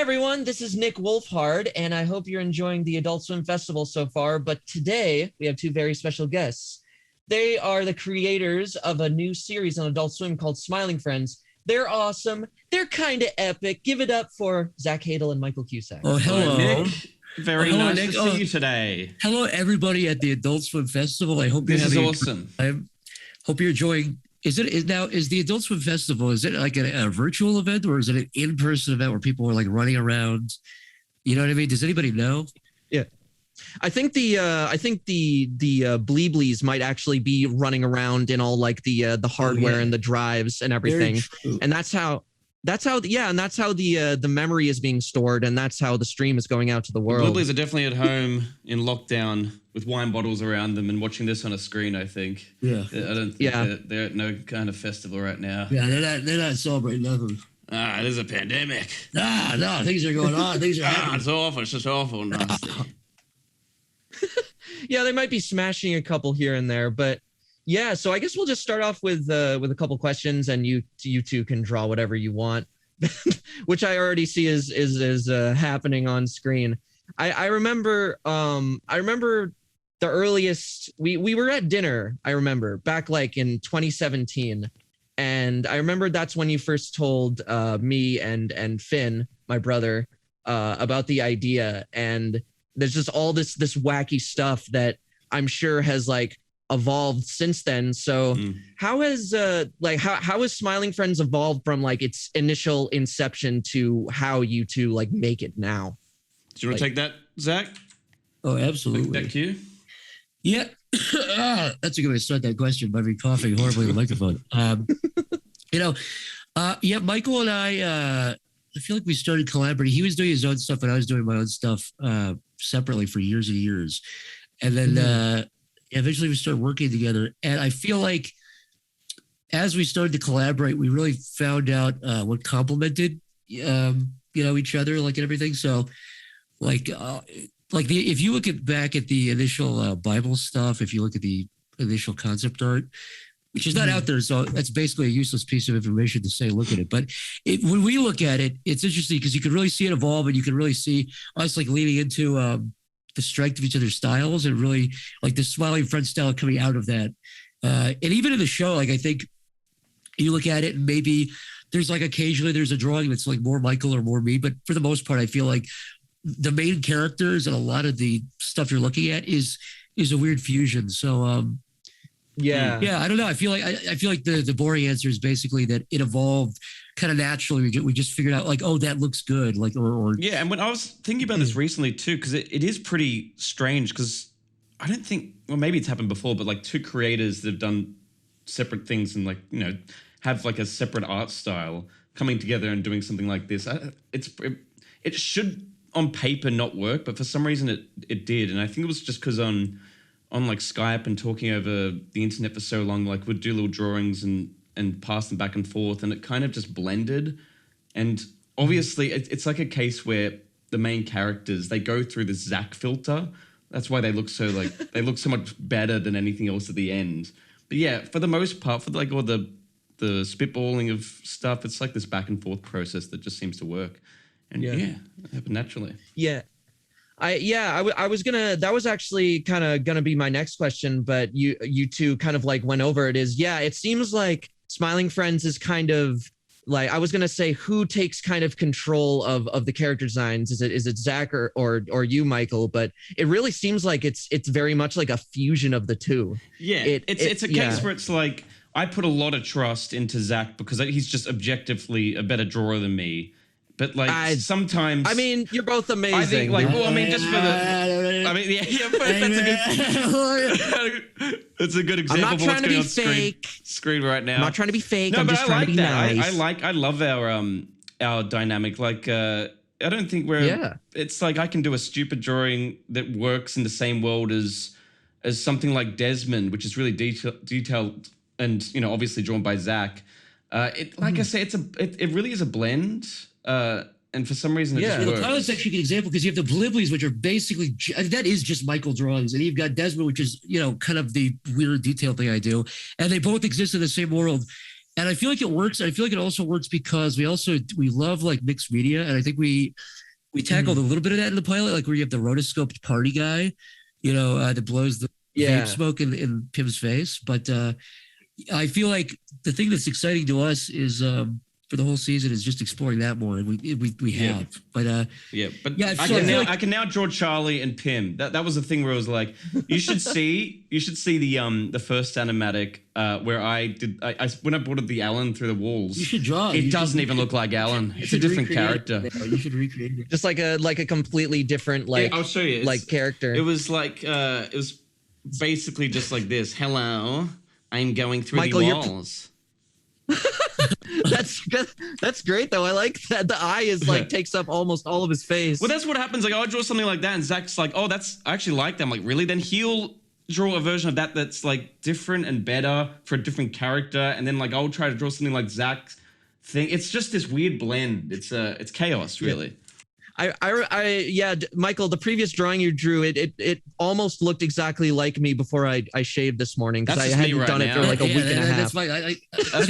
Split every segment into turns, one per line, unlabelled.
everyone, this is Nick Wolfhard, and I hope you're enjoying the Adult Swim Festival so far. But today we have two very special guests. They are the creators of a new series on Adult Swim called Smiling Friends. They're awesome. They're kind of epic. Give it up for Zach Hadel and Michael Cusack.
Oh, hello.
Nick. Very
hello,
nice
Nick.
to see you today.
Hello, everybody at the Adult Swim Festival. I hope
This is awesome.
I hope you're enjoying. Is the Adult Swim Festival? Is it like a virtual event, or is it an in-person event where people are like running around? You know what I mean? Does anybody know?
Yeah, I think the Bleeblies might actually be running around in all like the hardware and the drives and everything, and that's how the memory is being stored, and that's how the stream is going out to the world.
The Bleeblies are definitely at home in lockdown with wine bottles around them and watching this on a screen, I think.
Yeah.
I don't think they're at no kind of festival right now.
Yeah, they're not celebrating nothing.
It is a pandemic.
No, things are going on. Things are happening.
It's awful. It's just awful. Nasty.
Yeah, they might be smashing a couple here and there, but yeah, so I guess we'll just start off with a couple questions, and you two can draw whatever you want, which I already see is happening on screen. I remember the earliest we were at dinner. I remember back like in 2017, and I remember that's when you first told me and Finn, my brother, about the idea, and there's just all this wacky stuff that I'm sure has like evolved since then. So how has how has Smiling Friends evolved from like its initial inception to how you two like make it now?
Do you want to take that, Zach?
Oh, absolutely.
That cue?
Yeah. That's a good way to start that question by me coughing horribly in the microphone. Michael and I feel like we started collaborating. He was doing his own stuff and I was doing my own stuff separately for years and years. And then eventually we started working together. And I feel like as we started to collaborate, we really found out what complemented each other, like, and everything. So if you look back at the initial Bible stuff, if you look at the initial concept art, which is not out there, so that's basically a useless piece of information to say, look at it. But when we look at it, it's interesting because you can really see it evolve, and you can really see us like leaning into the strength of each other's styles, and really like the Smiling Friends style coming out of that. And even in the show, like I think you look at it and maybe there's like occasionally there's a drawing that's like more Michael or more me, but for the most part, I feel like the main characters and a lot of the stuff you're looking at is a weird fusion. So I don't know. I feel like the boring answer is basically that it evolved kind of naturally. We just figured out like, oh, that looks good. Like, or
yeah. And when I was thinking about this recently too, because it is pretty strange, because I don't think, well, maybe it's happened before, but like two creators that have done separate things and like, have like a separate art style coming together and doing something like this. It should on paper not work, but for some reason it did. And I think it was just because on like Skype and talking over the internet for so long, like we'd do little drawings and pass them back and forth, and it kind of just blended. And obviously it's like a case where the main characters, they go through the Zach filter. That's why they look so they look so much better than anything else at the end. But yeah, for the most part, for like all the spitballing of stuff, it's like this back and forth process that just seems to work. And it happened naturally.
Yeah. I was gonna, that was actually kind of gonna be my next question, but you two kind of like went over it. It seems like Smiling Friends is kind of like, I was gonna say, who takes kind of control of the character designs? Is it Zach or you, Michael? But it really seems like it's very much like a fusion of the two.
Yeah, it's a case where it's like I put a lot of trust into Zach because he's just objectively a better drawer than me. But like sometimes,
I mean, you're both amazing.
I think like, well, I mean, just for the, I mean, that's a good example.
I'm not trying to be fake.
Screen right now.
I'm not trying to be fake.
No,
I'm
but
just
I
trying
like
to be
that.
nice.
I love our dynamic. Like, I don't think it's like I can do a stupid drawing that works in the same world as something like Desmond, which is really detailed and obviously drawn by Zach. Like I say, it really is a blend. And for some reason, it just works.
That's actually a good example because you have the Bliblies, which are basically that is just Michael drawings, and you've got Desmond, which is kind of the weird detail thing I do, and they both exist in the same world. And I feel like it works. I feel like it also works because we love like mixed media, and I think we tackled a little bit of that in the pilot, like where you have the rotoscoped party guy, that blows the vape smoke in Pim's face. But I feel like the thing that's exciting to us is for the whole season is just exploring that more, and we have. But
I can now draw Charlie and Pim. That was the thing where I was like, you should see the first animatic where I when I boarded the Alan through the walls.
You should draw.
It doesn't even look like Alan. It's a different character.
You should recreate it.
Just like a completely different
I'll show you.
Like character.
It was like it was basically just like this. Hello, I'm going through
Michael,
the walls.
That's great though. I like that the eye is like takes up almost all of his face.
Well, that's what happens. Like, I'll draw something like that, and Zach's like, "Oh, I actually like that." I'm like, "Really?" Then he'll draw a version of that that's like different and better for a different character, and then like I'll try to draw something like Zach's thing. It's just this weird blend. It's chaos, really.
Michael, the previous drawing you drew, it almost looked exactly like me before I shaved this morning, because I hadn't done it for like a week and a half.
That's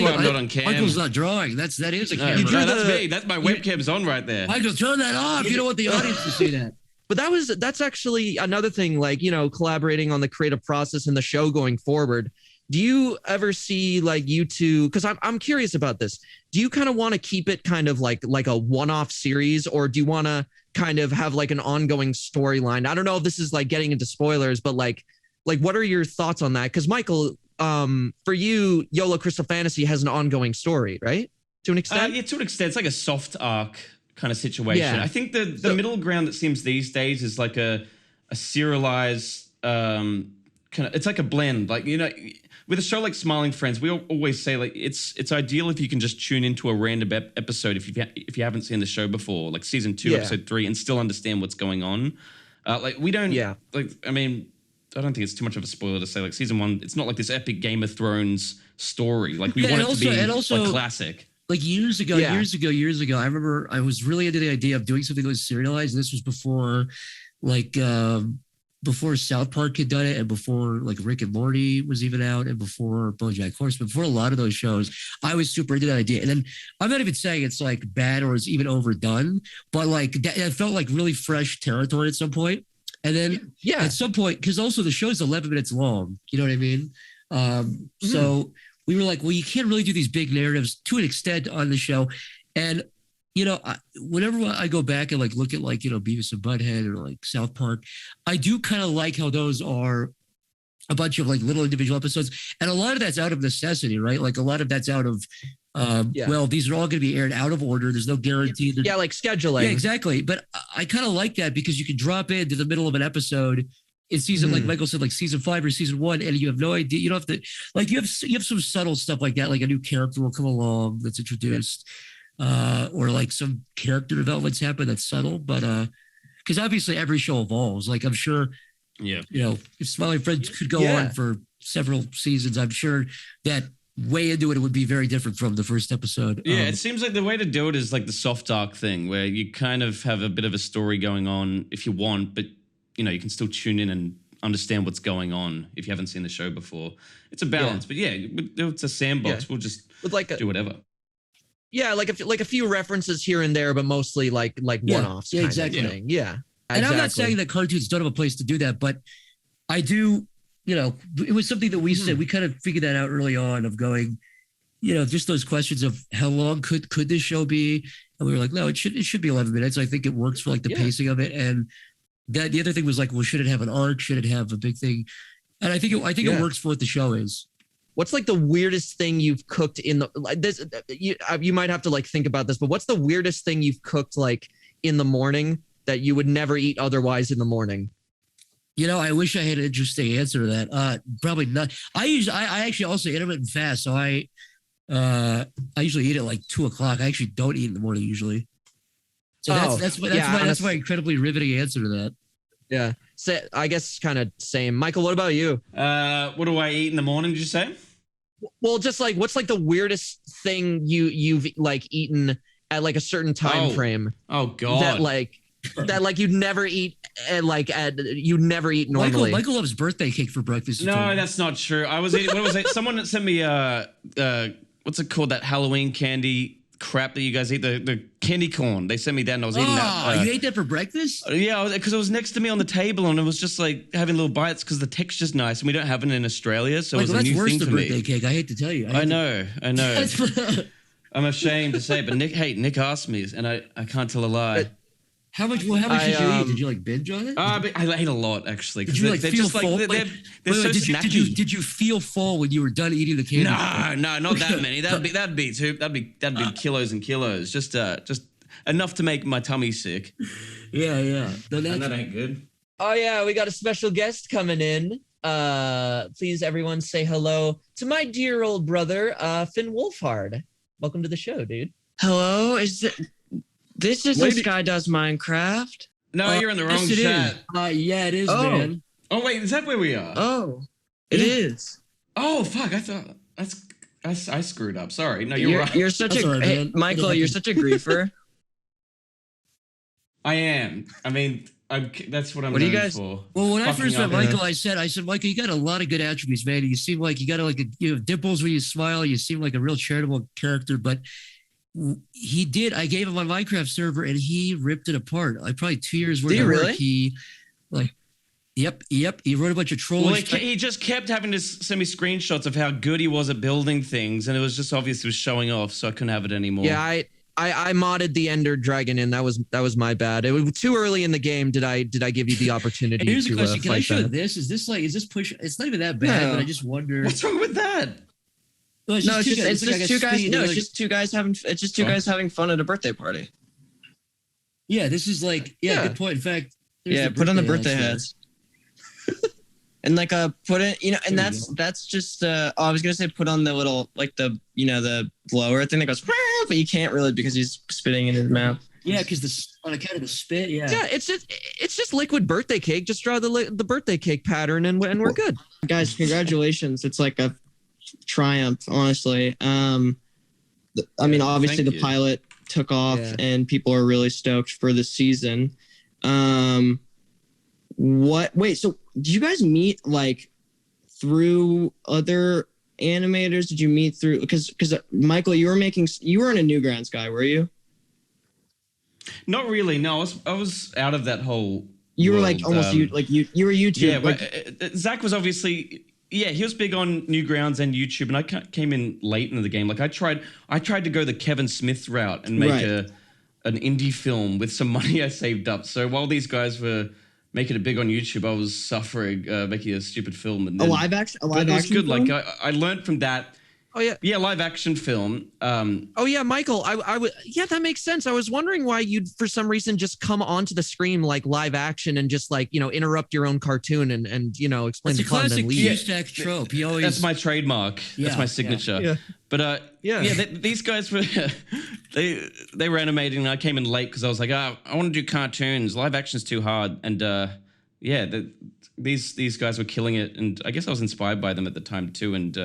why I'm not on cam.
Michael's not drawing. That is a camera.
That's me. That's my webcam's on right there.
Michael, turn that off. You don't want the audience to see that.
But that's actually another thing, like, collaborating on the creative process in the show going forward. Do you ever see like you two, because I'm curious about this, do you kind of want to keep it kind of like a one-off series, or do you want to kind of have like an ongoing storyline? I don't know if this is like getting into spoilers, but like what are your thoughts on that? Because Michael, for you, YOLO Crystal Fantasy has an ongoing story, right? To an extent?
Yeah, to an extent. It's like a soft arc kind of situation. Yeah. I think the middle ground that seems these days is like a serialized kind of, it's like a blend. Like, with a show like Smiling Friends, we always say like it's ideal if you can just tune into a random episode if you haven't seen the show before, like season 2, episode 3, and still understand what's going on. Like we don't. Yeah. Like, I mean, I don't think it's too much of a spoiler to say like season 1. It's not like this epic Game of Thrones story. Like we want it to be like classic.
Like years ago, I remember I was really into the idea of doing something that was serialized. And this was before, like. Before South Park had done it, and before like Rick and Morty was even out, and before BoJack Horseman, before a lot of those shows, I was super into that idea. And then I'm not even saying it's like bad or it's even overdone, but like it felt like really fresh territory at some point. And then at some point, because also the show's 11 minutes long, you know what I mean? So we were like, well, you can't really do these big narratives to an extent on the show. And whenever I go back and like look at like, Beavis and Butthead or like South Park, I do kind of like how those are a bunch of like little individual episodes. And a lot of that's out of necessity, right? Like a lot of that's out of, well, these are all going to be aired out of order. There's no guarantee.
Like scheduling.
Yeah, exactly. But I kind of like that because you can drop into the middle of an episode in season, like Michael said, like season 5 or season 1, and you have no idea. You don't have to, like, you have some subtle stuff like that. Like a new character will come along that's introduced. Or like some character developments happen that's subtle, but because obviously every show evolves. Like I'm sure, if Smiling Friends could go on for several seasons, I'm sure that way into it would be very different from the first episode.
Yeah, it seems like the way to do it is like the soft arc thing, where you kind of have a bit of a story going on if you want, but you can still tune in and understand what's going on if you haven't seen the show before. It's a balance, but it's a sandbox. We'll just do whatever.
Yeah, like a few references here and there, but mostly like one-offs.
Yeah, exactly.
Kind of thing. Yeah,
and I'm not saying that cartoons don't have a place to do that, but I do. It was something that we said. We kind of figured that out early on of going, just those questions of how long could this show be, and we were like, no, it should be 11 minutes. I think it works for like the pacing of it, and that the other thing was like, well, should it have an arc? Should it have a big thing? And I think it works for what the show is.
What's like the weirdest thing you've cooked in this? You might have to like think about this, but what's the weirdest thing you've cooked like in the morning that you would never eat otherwise in the morning?
I wish I had an interesting answer to that. Probably not. I actually also intermittent fast, so I usually eat at like 2:00. I actually don't eat in the morning usually. So that's my incredibly riveting answer to that.
Yeah. So I guess kind of same. Michael, what about you?
What do I eat in the morning, did you say?
Well, just like what's like the weirdest thing you've like eaten at like a certain time frame?
Oh God.
That you'd never eat you'd never eat normally.
Michael loves birthday cake for breakfast.
No, that's not true. I was eating, what was it? Someone sent me what's it called? That Halloween candy crap that you guys eat, the candy corn. They sent me that and I was eating that.
You ate that for breakfast?
Yeah, because it was next to me on the table and it was just like having little bites because the texture's nice and we don't have it in Australia, so it was a new thing for me.
Birthday cake. I hate to tell you.
I know. I'm ashamed to say, but Nick asked me, and I can't tell a lie.
How much did you eat? Did you like binge on it?
I ate a lot actually.
Did you like feel full?
They're so snacky.
Did you feel full when you were done eating the candy?
No, not that many. That'd be kilos and kilos. Just enough to make my tummy sick.
Yeah.
And that ain't good.
Oh yeah, we got a special guest coming in. Please everyone say hello to my dear old brother, Finn Wolfhard. Welcome to the show, dude.
Hello, this guy does Minecraft?
No, you're in the wrong chat.
Yeah, it is, man.
Oh wait, is that where we are?
Oh, it is.
Oh fuck! I thought I screwed up. Sorry. No, you're right.
You're such Michael. You're such a griefer.
I am. I mean, that's what I'm.
What do you guys?
For.
Well, when I first met Michael, I said, Michael, you got a lot of good attributes, man. You seem like you got dimples when you smile. You seem like a real charitable character, but he did. I gave him my Minecraft server, and he ripped it apart. Like probably 2 years worth of work. He Yep. He wrote a bunch of trolls.
Well, he just kept having to send me screenshots of how good he was at building things, and it was just obvious he was showing off, so I couldn't have it anymore.
Yeah, I modded the Ender Dragon in. That was my bad. It was too early in the game. Did I give you the opportunity?
Here's
to
the question: Can I show
that?
this? Is this push? It's not even that bad, but I just wonder.
What's wrong with that?
No, it's just two guys. No, it's just two guys having. It's just two guys having fun at a birthday party.
Yeah, this is good point. In fact,
put on the birthday hats. And put it, and that's just I was gonna say put on the little the blower thing that goes, but you can't really because he's spitting in his mouth.
Yeah, because on account of the spit. Yeah.
Yeah, it's just liquid birthday cake. Just draw the birthday cake pattern and we're good.
Guys, congratulations! It's like a triumph, honestly. I mean, obviously the pilot took off, and people are really stoked for the season. So did you guys meet through other animators? Did you meet through because Michael, you were in a Newgrounds guy, were you?
Not really. No, I was out of that whole.
You were
world.
you were YouTube.
Yeah, but Zach was obviously he was big on Newgrounds and YouTube, and I came in late into the game. I tried to go the Kevin Smith route and make an indie film with some money I saved up. So while these guys were making it big on YouTube, I was suffering making a stupid film. And
a live action
it was good.
film?
I learned from that.
Oh yeah.
Yeah, live action film.
Oh yeah, Michael. I would. Yeah, that makes sense. I was wondering why you'd for some reason just come onto the screen live action and just interrupt your own cartoon and explain the plot and then leave.
It's a classic Cusack trope. He always.
That's my trademark. That's my signature.
Yeah.
But these guys were they were animating, and I came in late because I was like, I want to do cartoons. Live action's too hard, and these guys were killing it, and I guess I was inspired by them at the time too, and.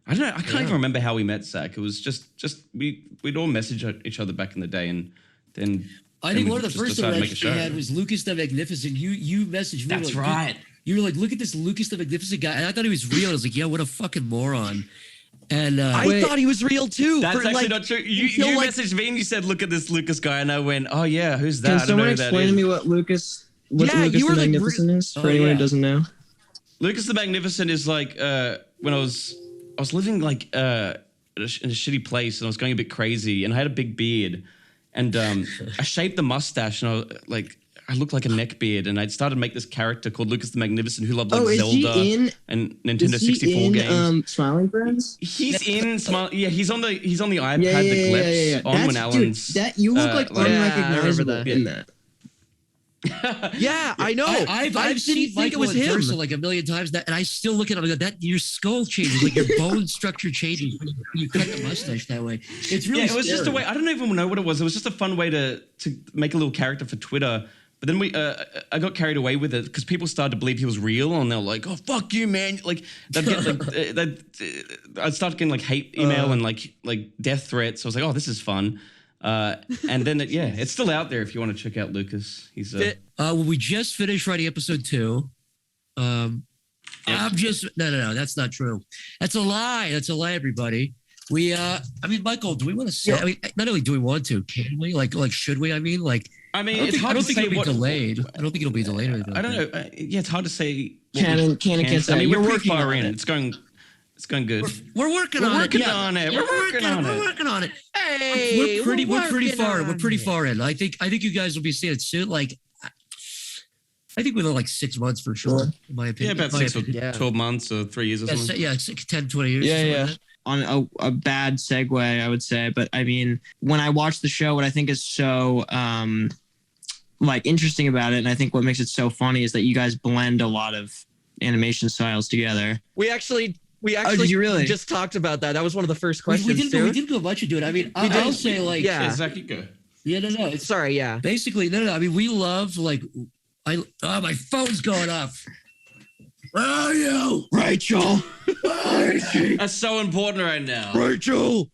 I don't know. I can't even remember how we met, Zach. It was just we'd all message each other back in the day, and then
I think one of the first interactions we had was Lucas the Magnificent. You messaged me.
That's right.
You were like, look at this Lucas the Magnificent guy, and I thought he was real. I was like, yeah, what a fucking moron. And
I thought he was real too.
That's actually not true. You messaged me and you said, look at this Lucas guy, and I went, oh yeah, who's that?
Can someone explain to me what Lucas the Magnificent is for anyone who doesn't know? Lucas
the Magnificent is when I was living in a shitty place, and I was going a bit crazy, and I had a big beard, and I shaped the mustache, and I looked like a neckbeard, and I'd started to make this character called Lucas the Magnificent who loved Zelda and Nintendo 64 games.
Smiling Friends?
He's in he's on the iPad, the glyphs on when Alan's
you look like unrecognizable in that.
Yeah, I know.
I've seen Michael in person like a million times, and I still look at him and go, that your skull changes, like your bone structure changes when you cut the mustache that way. It's really
it was just a way. I don't even know what it was. It was just a fun way to make a little character for Twitter. But then I got carried away with it because people started to believe he was real, and they were like, "Oh, fuck you, man!" Like they'd get I'd start getting hate email and death threats. So I was like, "Oh, this is fun." And then it's still out there if you want to check out Lucas. He's
we just finished writing episode 2. I'm just no, that's not true. That's a lie, everybody. We, I mean, Michael, do we want to say? I mean, not only do we want to, can we? Like, should we? I mean, like,
I mean,
I
it's hard
don't
to
think
say
it'll be
what
delayed. I don't think it'll be delayed. Or anything
I don't
like
know. Yeah, it's hard to say.
Canon can't say.
I mean,
You're
we're
working
pretty far
on
in.
it.
It's going good.
We're working on it. Yeah.
We're working on it.
We're working on it.
Hey,
We're pretty far. We're pretty
it.
far in. I think you guys will be seeing it soon. Like, I think within like 6 months for sure. In my
Yeah,
opinion.
about
In my
6 or
opinion.
12 months or 3 years or something.
Yeah, 10, 20 years.
Yeah,
something
yeah.
like that.
On a bad segue, I would say, but I mean, when I watch the show, what I think is so like interesting about it, and I think what makes it so funny is that you guys blend a lot of animation styles together.
We actually
did you really?
just talked about that. That was one of the first
We
questions
did go a bunch into it. I mean, I'll say like,
Yeah.
Zach, you go.
yeah, no. It's
Sorry, yeah.
basically no. I mean, we love like, my phone's going off. Where are you,
Rachel.
Where is she?
That's so important right now.
Rachel.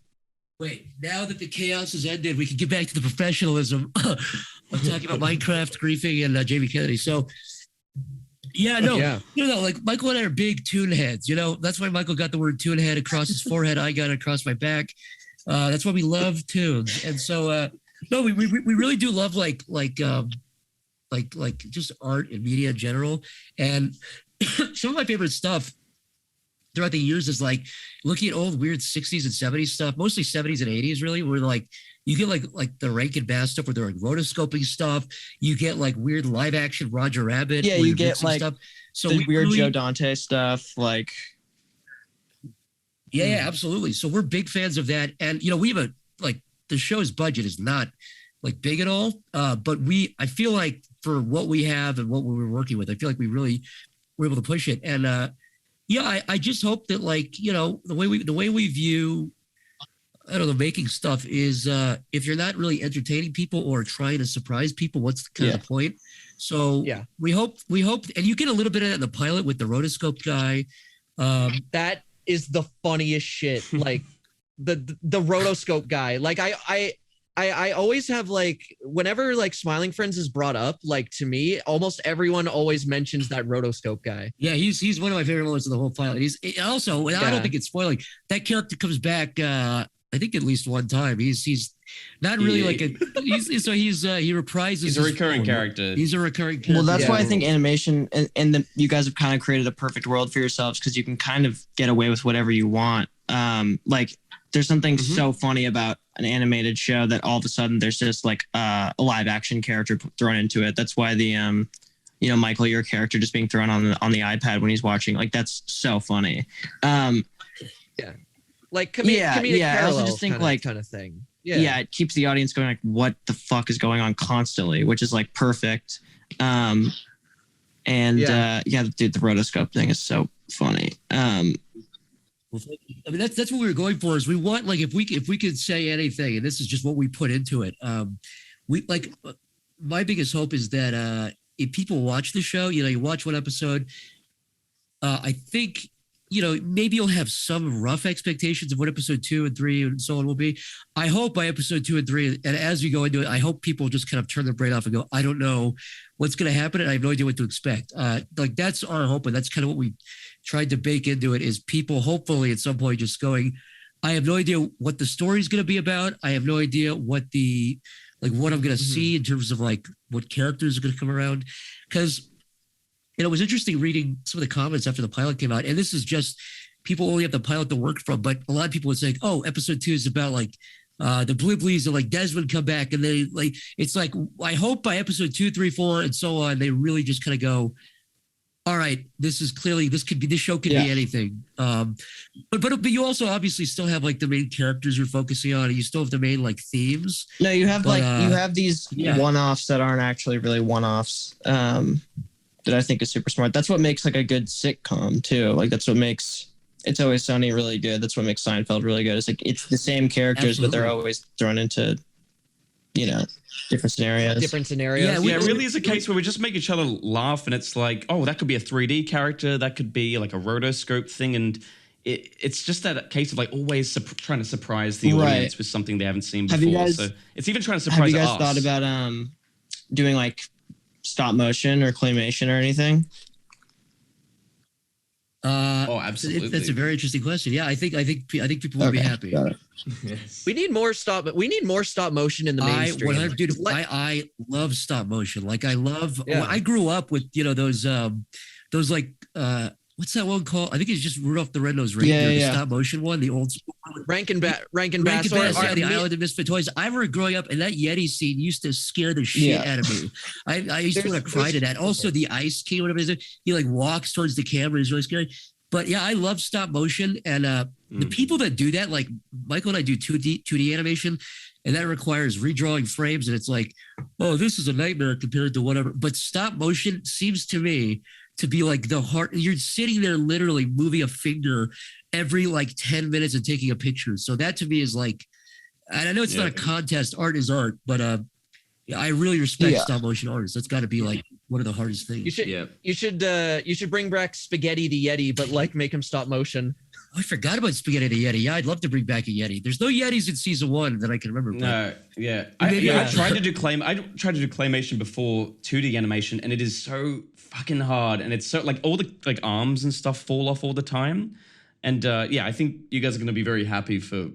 Wait, now that the chaos has ended, we can get back to the professionalism. I'm talking about Minecraft, griefing, and Jamie Kennedy. So, yeah, no, like Michael and I are big tune heads. You know, that's why Michael got the word tune head across his forehead. I got it across my back. That's why we love tunes. And so, no, we really do love like just art and media in general. And some of my favorite stuff throughout the years is like looking at old weird 60s and 70s stuff, mostly 70s and 80s really, where like you get like the Rankin Bass stuff where they're like rotoscoping stuff. You get like weird live action Roger Rabbit.
Yeah, you get like
stuff. So
the
we
weird
really,
Joe Dante stuff, like
yeah, absolutely. So we're big fans of that. And you know, we have a like the show's budget is not like big at all. But I feel like for what we have and what we were working with, I feel like we really were able to push it. And yeah, I just hope that like, you know, the way we view, I don't know, making stuff is if you're not really entertaining people or trying to surprise people, what's kind of the point? So
Yeah.
we hope, and you get a little bit of that in the pilot with the rotoscope guy.
That is the funniest shit. Like the rotoscope guy. Like I always have like whenever like Smiling Friends is brought up, like to me, almost everyone always mentions that rotoscope guy.
Yeah, he's one of my favorite moments of the whole pilot. He's also, I don't think it's spoiling. That character comes back, I think at least one time. He's not really like a. He reprises.
He's a recurring character.
He's a recurring character.
well, that's why I think animation and you guys have kind of created a perfect world for yourselves because you can kind of get away with whatever you want. Like there's something so funny about an animated show that all of a sudden there's just like a live action character thrown into it. That's why the you know, Michael, your character just being thrown on the iPad when he's watching, like that's so funny.
Like comedic
I also
parallel
just think
kind of thing.
Yeah, it keeps the audience going like, what the fuck is going on constantly, which is like perfect. Dude, the rotoscope thing is so funny.
I mean, that's what we were going for. Is we want like if we could say anything, and this is just what we put into it. We like my biggest hope is that if people watch the show, you know, you watch one episode, I think, you know, maybe you'll have some rough expectations of what episode 2 and 3 and so on will be. I hope by episode 2 and 3, and as we go into it, I hope people just kind of turn their brain off and go, I don't know what's going to happen, and I have no idea what to expect. Like that's our hope, and that's kind of what we tried to bake into it. Is people hopefully at some point just going, I have no idea what the story's going to be about. I have no idea what what I'm going to see in terms of like what characters are going to come around, because. And it was interesting reading some of the comments after the pilot came out. And this is just people only have the pilot to work from. But a lot of people would say, oh, episode 2 is about like the Bliblies and like Desmond come back. And they like, it's like, I hope by episode 2, 3, 4, and so on, they really just kind of go, all right, this show could be anything. But you also obviously still have like the main characters you're focusing on. And you still have the main like themes.
No, you have you have these one-offs that aren't actually really one-offs. That I think is super smart. That's what makes like a good sitcom too. Like that's what makes It's Always Sunny really good. That's what makes Seinfeld really good. It's like it's the same characters, but they're always thrown into, you know, different scenarios.
Yeah, it really is a case where we just make each other laugh, and it's like, oh, that could be a 3D character, that could be like a rotoscope thing, and it's just that case of like always trying to surprise the audience with something they haven't seen before. So it's even trying to surprise us.
Have you guys thought about doing like stop motion or claymation or anything?
Absolutely.
That's a very interesting question. Yeah, I think people will be happy.
Yes.
We need more stop motion in the mainstream.
I love stop motion. Like I love.
Yeah.
I grew up with those like what's that one called? I think it's just Rudolph the Red-Nosed Reindeer, the stop motion one, the old school one.
Rankin Bass,
the Island of Misfit Toys. I remember growing up, and that Yeti scene used to scare the shit out of me. I used to want to cry to that. Also, the Ice King, whatever it is, he like walks towards the camera, is really scary. But yeah, I love stop motion, and the people that do that, like Michael and I do 2D animation, and that requires redrawing frames, and it's like, oh, this is a nightmare compared to whatever. But stop motion seems to me to be like the heart. You're sitting there literally moving a finger every like 10 minutes and taking a picture. So that to me is like, and I know it's not a contest. Art is art, but I really respect stop motion artists. That's got to be like one of the hardest things.
You should bring back Spaghetti the Yeti, but like make him stop motion.
Oh, I forgot about Spaghetti the Yeti. Yeah, I'd love to bring back a Yeti. There's no Yetis in season 1 that I can remember.
No, yeah. I tried to do claymation before 2D animation, and it is so fucking hard, and it's so like all the like arms and stuff fall off all the time. And I think you guys are going to be very happy for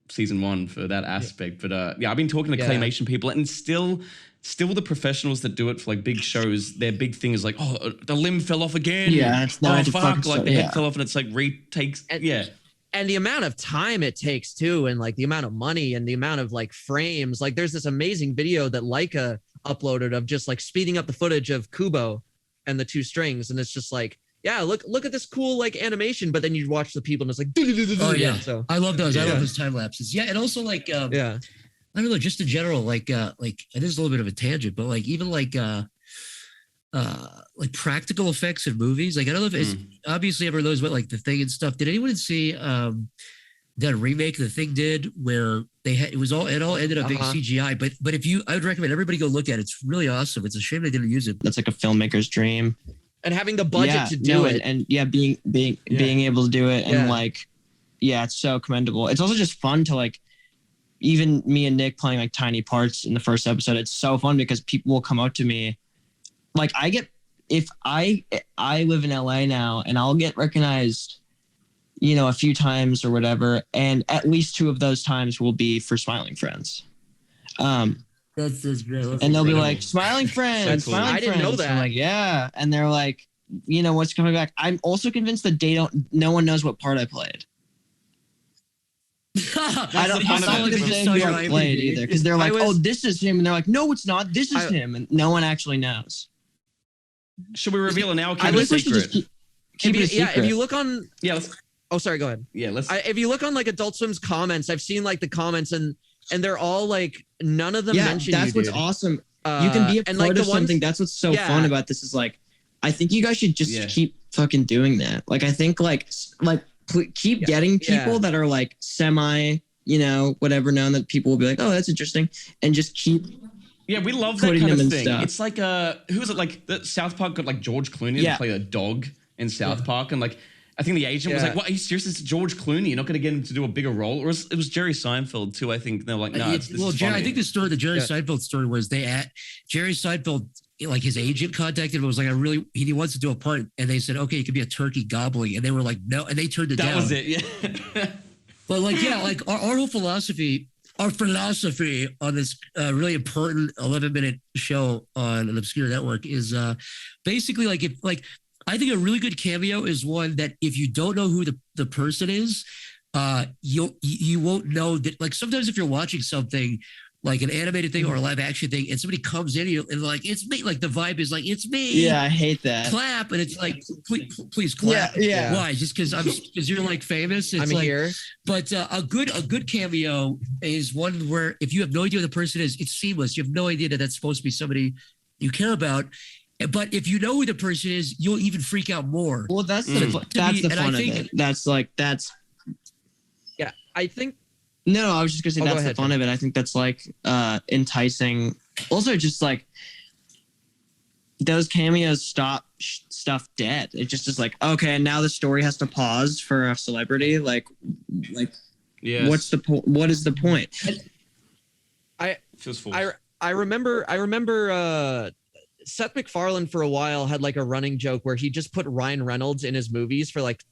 season 1 for that aspect. But I've been talking to claymation people, and still the professionals that do it for like big shows, their big thing is like, oh, the limb fell off again.
Yeah, it's not
fuck, like the head fell off, and it's like retakes.
And the amount of time it takes too, and like the amount of money and the amount of like frames. Like there's this amazing video that Leica uploaded of just like speeding up the footage of Kubo and the 2 strings, and it's just like, yeah, look at this cool like animation, but then you watch the people and it's like,
oh yeah.
So
I love those. I love those time lapses. Yeah, and also like I don't know, just in general, like and this is a little bit of a tangent, but like even like practical effects in movies. Like I don't know if it's obviously everyone knows what like The Thing and stuff. Did anyone see that remake The Thing did where they had it all ended up being CGI? But I would recommend everybody go look at it. It's really awesome. It's a shame they didn't use it.
That's like a filmmaker's dream.
And having the budget to do it,
and being able to do it, and like, it's so commendable. It's also just fun to like, even me and Nick playing like tiny parts in the first episode. It's so fun because people will come up to me, like if I live in LA now, and I'll get recognized, a few times or whatever, and at least 2 of those times will be for Smiling Friends.
That's great.
And they'll be like, Smiling Friends,
cool.
Smiling
I didn't
Friends.
know that.
I'm like, yeah. And they're like, what's coming back? I'm also convinced that no one knows what part I played. I'm not saying who I played either, because they're like, oh, this is him. And they're like, no, it's not. This is him. And no one actually knows.
Should we reveal it now?
I wish we should just keep it a secret.
If you look on...
Yeah, let's...
Oh, sorry, go ahead.
Yeah, let's...
If you look on like Adult Swim's comments, I've seen like the comments, and they're all like, none of them mention
that's what's awesome. You can be a part
like
of something. That's what's so fun about this is like, I think you guys should just keep fucking doing that. Like, I think keep getting people that are like semi, whatever known, that people will be like, oh, that's interesting. And just keep
we love that kind of thing. It's like, who was it? Like the South Park got like George Clooney to play a dog in South Park. And like, I think the agent was like, what, are you serious? It's George Clooney. You're not going to get him to do a bigger role? Or it was Jerry Seinfeld too, I think. They're like, no, I think
the Jerry Seinfeld story was Jerry Seinfeld, like his agent contacted him and was like, he wants to do a part. And they said, okay, it could be a turkey gobbling. And they were like, no. And they turned it down.
That was it, yeah.
But like, like our whole philosophy on this really important 11-minute show on an obscure network is basically like, I think a really good cameo is one that if you don't know who the person is, you won't know that. Like sometimes if you're watching something like an animated thing or a live action thing, and somebody comes in and like, it's me, like the vibe is like, it's me.
Yeah, I hate that.
Clap, and it's like, please clap.
Yeah.
Why? Just because you're like famous? It's
I'm
like,
here.
But a good cameo is one where if you have no idea who the person is, it's seamless. You have no idea that that's supposed to be somebody you care about. But if you know who the person is, you'll even freak out more.
Well, that's the fun of it. That's.
Yeah, I think.
No, I was just gonna say that's the fun of it. I think that's like enticing. Also, just like those cameos stop stuff dead. It just is like, okay, now the story has to pause for a celebrity. Like,
yes.
What's the point? What is the point?
I remember Seth MacFarlane for a while had like a running joke where he just put Ryan Reynolds in his movies for like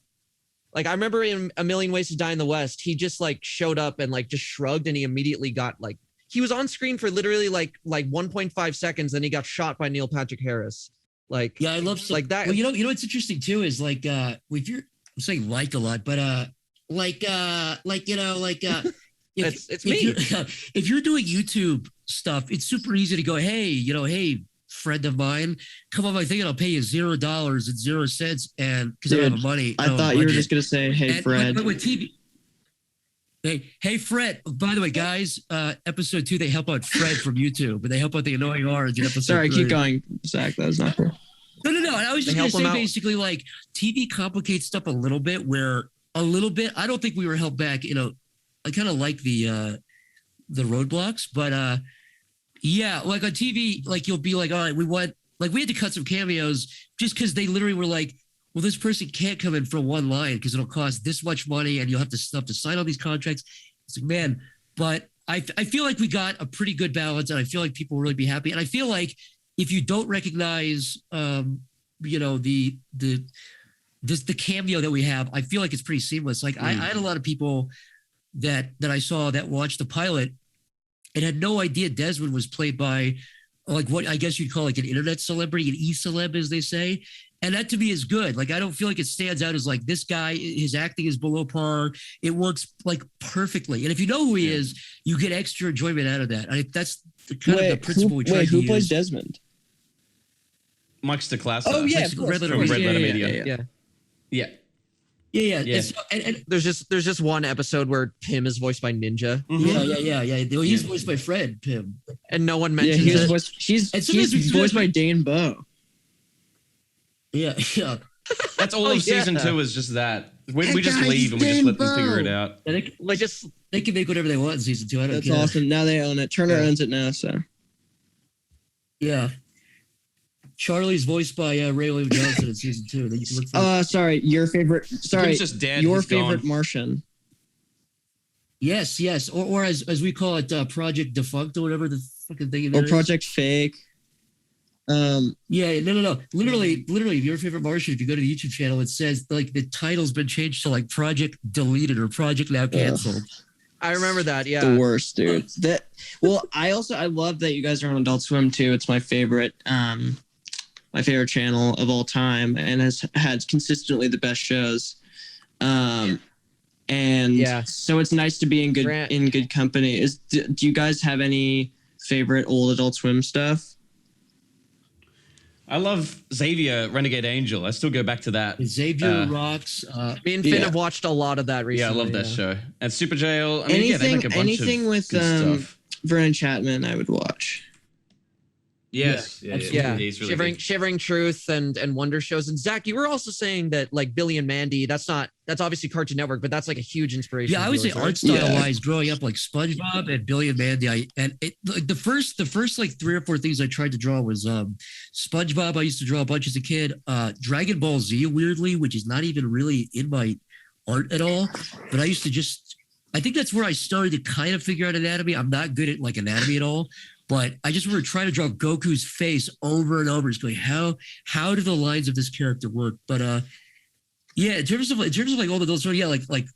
I remember in A Million Ways to Die in the West, he just like showed up and like just shrugged and he immediately got like, he was on screen for literally like 1.5 seconds. Then he got shot by Neil Patrick Harris. Like,
yeah, I love stuff
like that.
Well, you know what's interesting too is like if you're, I'm saying like a lot, but
it's me.
If you're doing YouTube stuff, it's super easy to go, hey, friend of mine, come on my thing and I'll pay you $0.00 and because I don't have money.
I thought you were just gonna say, hey, Fred.
But with TV, hey, Fred. By the way, guys, episode 2, they help out Fred from YouTube, but they help out the annoying orange in episode
Sorry,
3.
keep going, Zach. That was not fair.
No. And I was just gonna say basically like TV complicates stuff a little bit. I don't think we were held back. I kind of like the roadblocks, but yeah, like on TV, like you'll be like, all right, we had to cut some cameos just because they literally were like, well, this person can't come in for one line because it'll cost this much money and you'll have to sign all these contracts. It's like, man, but I feel like we got a pretty good balance and I feel like people will really be happy. And I feel like if you don't recognize, the cameo that we have, I feel like it's pretty seamless. Like I had a lot of people that I saw that watched the pilot and had no idea Desmond was played by like what I guess you'd call like an internet celebrity, an e-celeb, as they say. And that to me is good. Like, I don't feel like it stands out as like this guy, his acting is below par. It works like perfectly. And if you know who he is, you get extra enjoyment out of that. That's the kind of the principle we try to use.
Who plays Desmond?
Mike Stacklasa.
Oh, yeah.
From Red Letter Media. Yeah.
Yeah.
And there's just one episode where Pim is voiced by Ninja.
Mm-hmm. Yeah. Well, he's voiced by Fred Pim,
and no one mentions it.
He's voiced by Dane Bowe.
Yeah.
That's all of season 2 is just that. We just leave and we just let them figure it out.
They can make whatever they want in season 2. I don't care.
That's awesome. Now they own it. Turner owns it now, so.
Yeah. Charlie's voiced by Ray William Johnson in season 2. Then you can look for
sorry, your favorite. Sorry,
just dead.
Your
He's
favorite
gone.
Martian.
Yes, or as we call it, Project Defunct or whatever the fucking thing.
Or Project Fake.
No. Literally, your favorite Martian. If you go to the YouTube channel, it says like the title's been changed to like Project Deleted or Project Now Canceled.
I remember that. Yeah,
the worst, dude. I love that you guys are on Adult Swim too. It's my favorite. My favorite channel of all time, and has had consistently the best shows. So it's nice to be in good company. Do you guys have any favorite old Adult Swim stuff?
I love Xavier, Renegade Angel. I still go back to that.
Xavier rocks.
Me and Finn have watched a lot of that recently.
Yeah, I love that show. And Super Jail. I mean, they make a bunch
anything
of
with
good stuff.
Vernon Chapman, I would watch.
Yes.
Yeah.
He's really
Shivering Truth and Wonder Shows. And Zach, you were also saying that like Billy and Mandy, that's obviously Cartoon Network, but that's like a huge inspiration.
Yeah, I would say art style wise, growing up like SpongeBob and Billy and Mandy, the first like 3 or 4 things I tried to draw was SpongeBob. I used to draw a bunch as a kid. Dragon Ball Z, weirdly, which is not even really in my art at all, but I used to I think that's where I started to kind of figure out anatomy. I'm not good at like anatomy at all. But I just remember trying to draw Goku's face over and over, just going, how do the lines of this character work? But in terms of like all the adults, like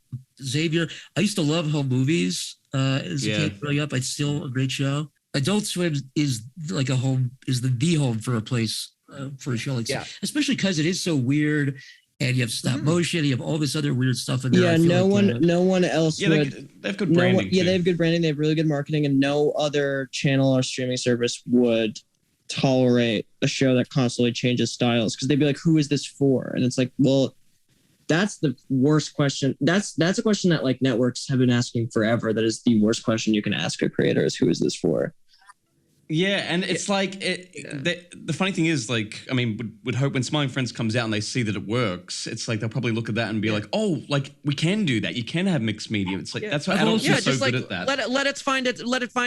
Xavier. I used to love home movies as a kid growing up. It's still a great show. Adult Swim is like the home for a place for a show like this, especially because it is so weird. And you have stop motion, you have all this other weird stuff in there.
Yeah, no one else would.
They have good branding.
They have good branding. They have really good marketing, and no other channel or streaming service would tolerate a show that constantly changes styles, because they'd be like, "Who is this for?" And it's like, well, that's the worst question. That's a question that like networks have been asking forever. That is the worst question you can ask a creator: is who is this for?
Yeah, and it's like the funny thing is, like, I mean, would hope when Smiling Friends comes out and they see that it works, it's like they'll probably look at that and be like, oh, like we can do that. You can have mixed media. It's like that's why adults are so good at that.
Let it find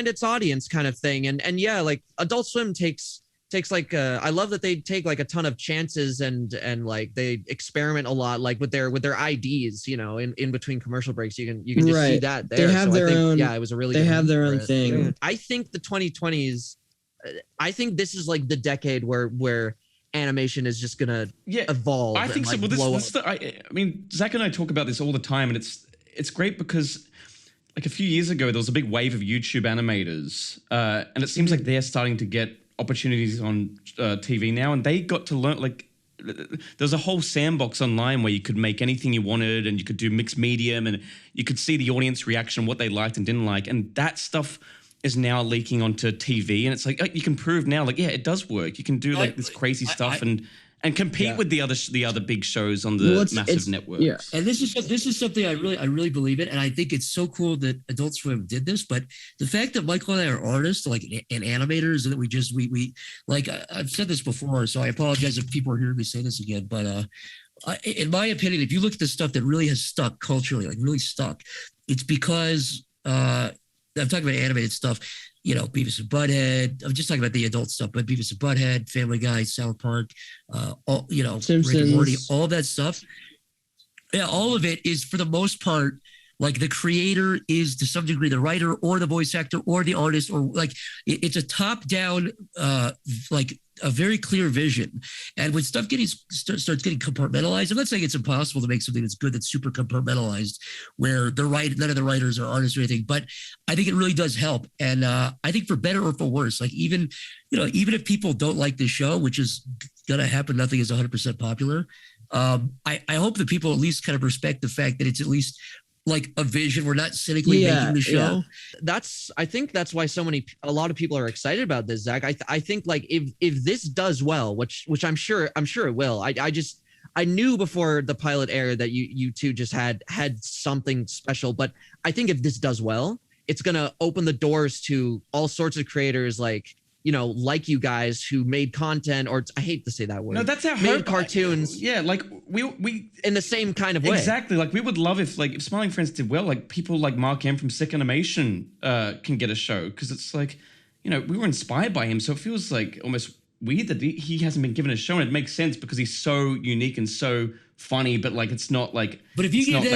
its audience kind of thing. And yeah, like Adult Swim takes like I love that they take like a ton of chances and like they experiment a lot, like with their IDs, in between commercial breaks. You can just see that there.
They have their own.
Yeah, it was a really.
They have their own thing.
I think the 2020s, I think this is like the decade where animation is just gonna evolve.
I think so.
Like
Well, I mean, Zach and I talk about this all the time, and it's great because like a few years ago there was a big wave of YouTube animators, and it seems like they're starting to get opportunities on TV now, and they got to learn like. There's a whole sandbox online where you could make anything you wanted and you could do mixed medium and you could see the audience reaction, what they liked and didn't like. And that stuff is now leaking onto TV. And it's like, you can prove now, like, yeah, it does work. You can do like this crazy stuff and compete with the other big shows on the massive networks.
Yeah. And this is something I really believe in, and I think it's so cool that Adult Swim did this. But the fact that Michael and I are artists, like and animators, and that we like I've said this before, so I apologize if people are hearing me say this again. But in my opinion, if you look at the stuff that really has stuck culturally, like really stuck, it's because I'm talking about animated stuff. You know, Beavis and Butthead. I'm just talking about the adult stuff, but Beavis and Butthead, Family Guy, South Park, all, you know,
Simpsons.
Rick and Morty, all that stuff. Yeah, all of it is for the most part, like the creator is to some degree the writer or the voice actor or the artist, or like it's a top down, like a very clear vision. And when stuff starts getting compartmentalized, I'm not saying it's impossible to make something that's good, that's super compartmentalized, where none of the writers are artists or anything, but I think it really does help. And I think for better or for worse, like even if people don't like this show, which is gonna happen, nothing is 100% popular. I hope that people at least kind of respect the fact that it's at least like a vision. We're not cynically making the show.
Yeah. I think that's why a lot of people are excited about this, Zach. I think like if this does well, which I'm sure it will. I knew before the pilot aired that you two just had something special, but I think if this does well, it's gonna open the doors to all sorts of creators like like you guys who made content, or I hate to say that word.
No, that's our
made
hope.
cartoons.
Yeah, like we
in the same kind of way.
Exactly. Like we would love if Smiling Friends did well, like people like Mark M from Sick Animation can get a show, because it's like, we were inspired by him, so it feels like almost weird that he hasn't been given a show, and it makes sense because he's so unique and so funny, but like it's not like.
But if you give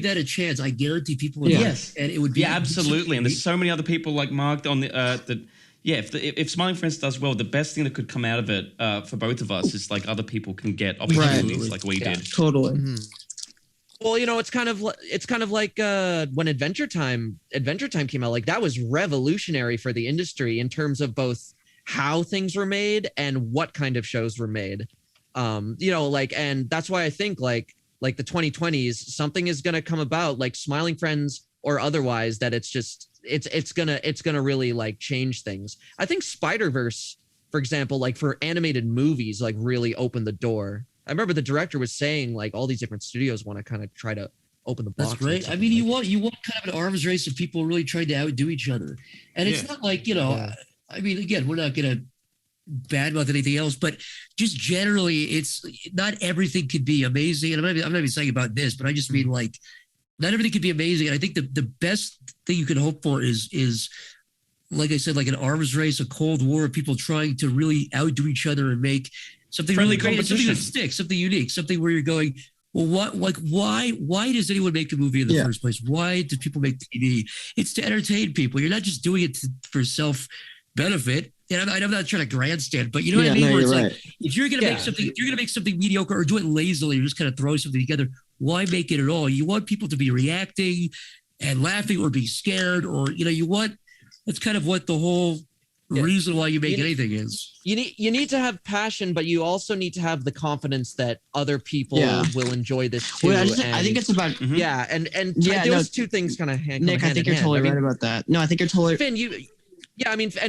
that a chance, I guarantee people would.
Yes,
and it would be
absolutely. And there's so many other people like Mark on the that. Yeah, if Smiling Friends does well, the best thing that could come out of it for both of us is like other people can get opportunities like we did.
Totally.
Mm-hmm. Well, it's kind of like when Adventure Time came out. Like that was revolutionary for the industry in terms of both how things were made and what kind of shows were made. And that's why I think like the 2020s, something is going to come about, like Smiling Friends or otherwise, that it's gonna really like change things. I think Spider-Verse, for example, like for animated movies, like really opened the door. I remember the director was saying like all these different studios want to kind of try to open the box.
That's great. I mean, you want kind of an arms race of people really trying to outdo each other, and it's not like I mean, again, we're not gonna badmouth anything else, but just generally, it's not everything could be amazing. And I'm not even saying about this, but I just mean like. Not everything could be amazing. And I think the best thing you can hope for is, like I said, like an arms race, a Cold War of people trying to really outdo each other and make something really great, something that sticks, something unique, something where you're going, well, why does anyone make a movie in the first place? Why do people make TV? It's to entertain people. You're not just doing it for self-benefit. And I'm not trying to grandstand, but you know what I mean? Where it's like, if you're gonna make something mediocre or do it lazily or just kind of throw something together, why make it at all? You want people to be reacting and laughing or be scared, or that's kind of what the whole reason why you make anything is.
You need to have passion, but you also need to have the confidence that other people will enjoy this too.
Well, I think it's about
those two things kind of hand.
Nick, I think you're totally right about that. No, I think you're totally.
Finn,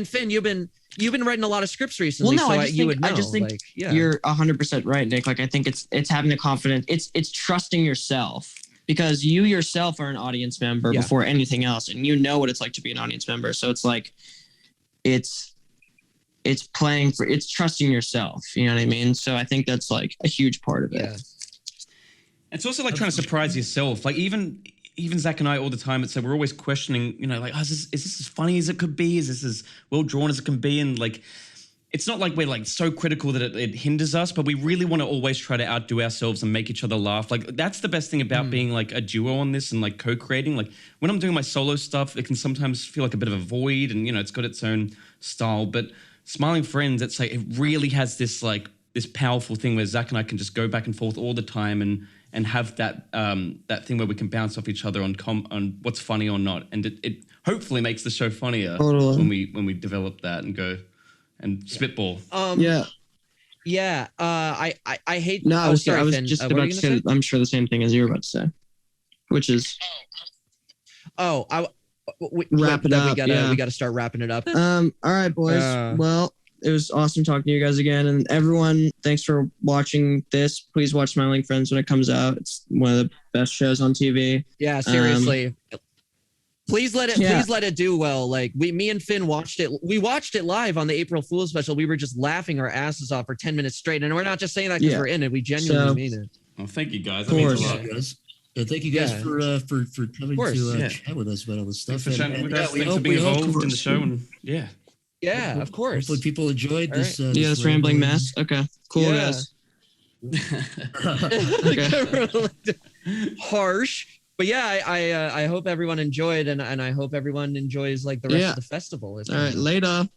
Finn, you've been writing a lot of scripts recently. Well, no, I just think
you're 100% right, Nick. Like I think it's having the confidence. It's trusting yourself, because you yourself are an audience member before anything else, and you know what it's like to be an audience member. So it's like it's trusting yourself. You know what I mean? So I think that's like a huge part of it.
Yeah.
It's also like trying to surprise yourself. Like even Zach and I all the time, so we're always questioning, like, is this as funny as it could be? Is this as well drawn as it can be? And like, it's not like we're like so critical that it hinders us, but we really want to always try to outdo ourselves and make each other laugh. Like that's the best thing about being like a duo on this and like co-creating. Like when I'm doing my solo stuff, it can sometimes feel like a bit of a void, and it's got its own style. But Smiling Friends, it's like it really has this like this powerful thing where Zach and I can just go back and forth all the time and have that that thing where we can bounce off each other on what's funny or not, and it hopefully makes the show funnier when we develop that and go and spitball.
I hate.
No, I was
Finn.
just
what are
about
you
to
gonna
say. I'm sure the same thing as you were about to say, which is wrap it up.
We gotta start wrapping it up.
All right, boys. Well, it was awesome talking to you guys again, and everyone, thanks for watching this. Please watch Smiling Friends when it comes out. It's one of the best shows on TV.
Yeah, seriously. Please let it do well. Like me and Finn watched it. We watched it live on the April Fool's special. We were just laughing our asses off for 10 minutes straight, and we're not just saying that because we're in it. We genuinely mean it.
Well, thank you guys.
Of course, guys. Yeah, thank you guys for coming to chat with us about all this stuff.
Thanks for chatting with us. Thanks for being involved in the show. And
yeah, of course.
Hopefully people enjoyed this.
This rambling mess. Okay, cool, guys.
Harsh. But yeah, I hope everyone enjoyed, and I hope everyone enjoys like the rest of the festival.
All right, later.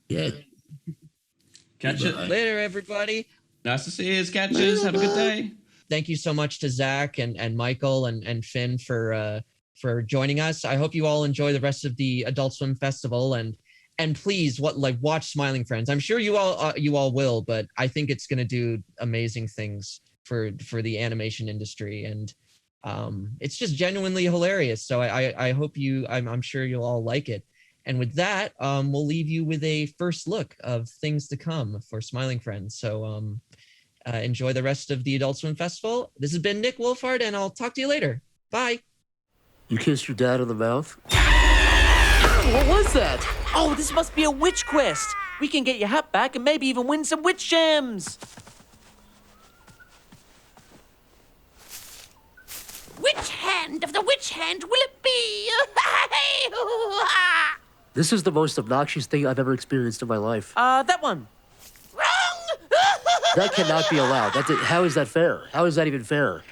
Yeah. Catch it
later, everybody.
Nice to see you, catchers. Have a good day.
Thank you so much to Zach and Michael and Finn for joining us. I hope you all enjoy the rest of the Adult Swim Festival, and please watch Smiling Friends. I'm sure you all will, but I think it's gonna do amazing things for the animation industry, and it's just genuinely hilarious. So I hope I'm sure you'll all like it. And with that, we'll leave you with a first look of things to come for Smiling Friends. So enjoy the rest of the Adult Swim Festival. This has been Nick Wolfhard, and I'll talk to you later. Bye.
You kissed your dad on the mouth?
What was that? Oh, this must be a witch quest. We can get your hat back and maybe even win some witch gems.
Which hand of the witch hand will it be?
This is the most obnoxious thing I've ever experienced in my life.
That one.
Wrong!
That cannot be allowed. How is that fair? How is that even fair?